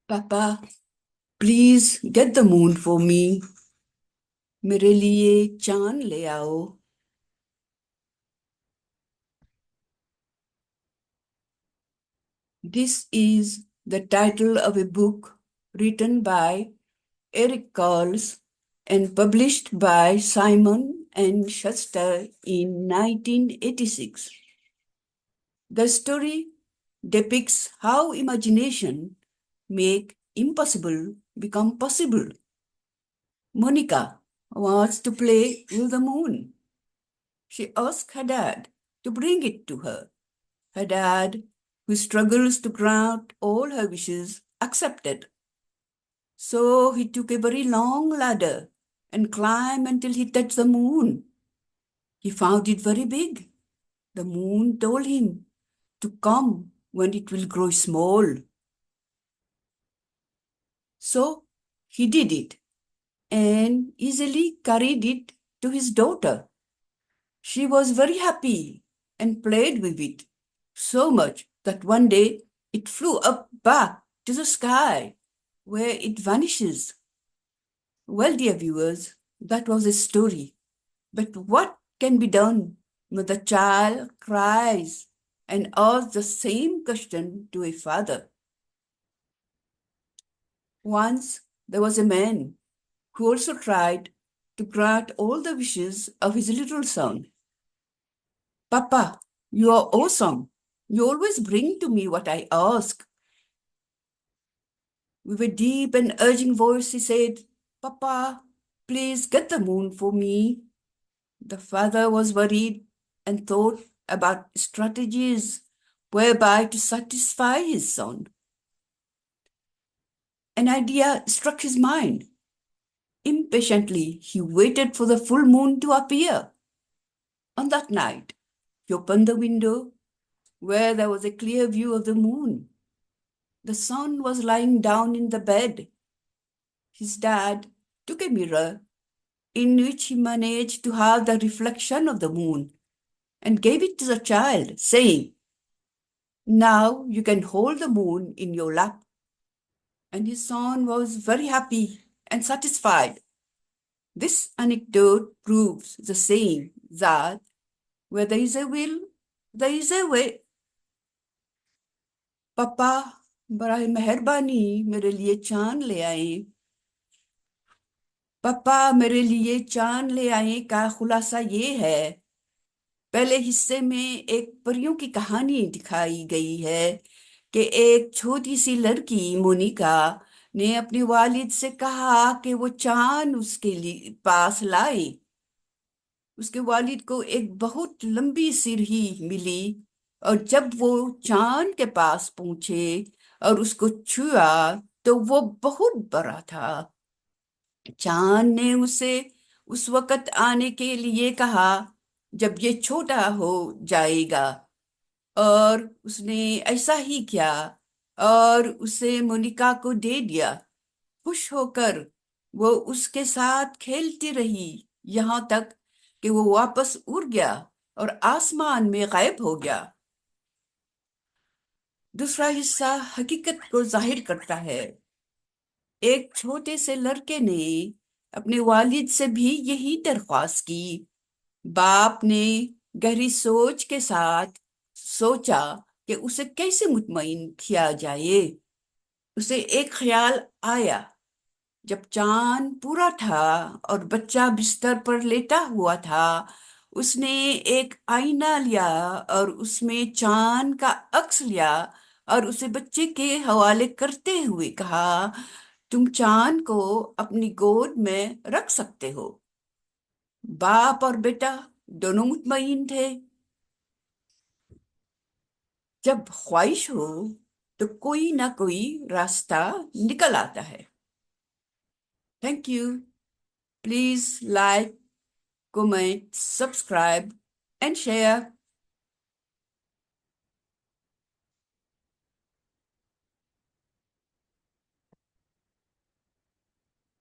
पापा please get the moon for me. मेरे लिए चांद ले आओ। This is the title of a book written by Eric Carles and published by Simon and Schuster in 1986. The story depicts how imagination make impossible become possible. Monica wants to play with the moon. She asks her dad to bring it to her. Her dad, who struggles to grant all her wishes, accepted. So he took a very long ladder and climbed until he touched the moon. He found it very big. The moon told him to come when it will grow small. So he did it and easily carried it to his daughter. She was very happy and played with it so much that one day it flew up back to the sky where it vanishes. Well, dear viewers, that was a story. But what can be done when the child cries and asks the same question to a father? Once there was a man who also tried to grant all the wishes of his little son. Papa, you are awesome. You always bring to me what I ask. With a deep and urging voice, he said, Papa, please get the moon for me. The father was worried and thought about strategies whereby to satisfy his son. An idea struck his mind. Impatiently, he waited for the full moon to appear. On that night, he opened the window where there was a clear view of the moon. The son was lying down in the bed. His dad took a mirror in which he managed to have the reflection of the moon and gave it to the child, saying, Now you can hold the moon in your lap. And his son was very happy and satisfied. This anecdote proves the saying that where there is a will, there is a way. पापा बड़ा मेहरबानी मेरे लिए चांद ले आए। पापा मेरे लिए चांद ले आए का खुलासा ये है। पहले हिस्से में एक परियों की कहानी दिखाई गई है कि एक छोटी सी लड़की मोनिका ने अपने वालिद से कहा कि वो चांद उसके लिए पास लाए। उसके वालिद को एक बहुत लंबी सिरही मिली और जब वो चांद के पास पहुंचे और उसको छुआ तो वो बहुत बड़ा था। चांद ने उसे उस वक्त आने के लिए कहा जब ये छोटा हो जाएगा और उसने ऐसा ही किया और उसे मोनिका को दे दिया। खुश होकर वो उसके साथ खेलती रही यहाँ तक कि वो वापस उड़ गया और आसमान में गायब हो गया। दूसरा हिस्सा हकीकत को जाहिर करता है। एक छोटे से लड़के ने अपने वालिद से भी यही दरख्वास्त की। बाप ने गहरी सोच के साथ सोचा कि उसे कैसे मुतमईन किया जाए। उसे एक ख्याल आया। जब चांद पूरा था और बच्चा बिस्तर पर लेटा हुआ था, उसने एक आईना लिया और उसमें चांद का अक्स लिया और उसे बच्चे के हवाले करते हुए कहा, तुम चांद को अपनी गोद में रख सकते हो। बाप और बेटा दोनों मुतमईन थे। जब ख्वाहिश हो तो कोई ना कोई रास्ता निकल आता है। Thank you. Please like, comment, subscribe, and share.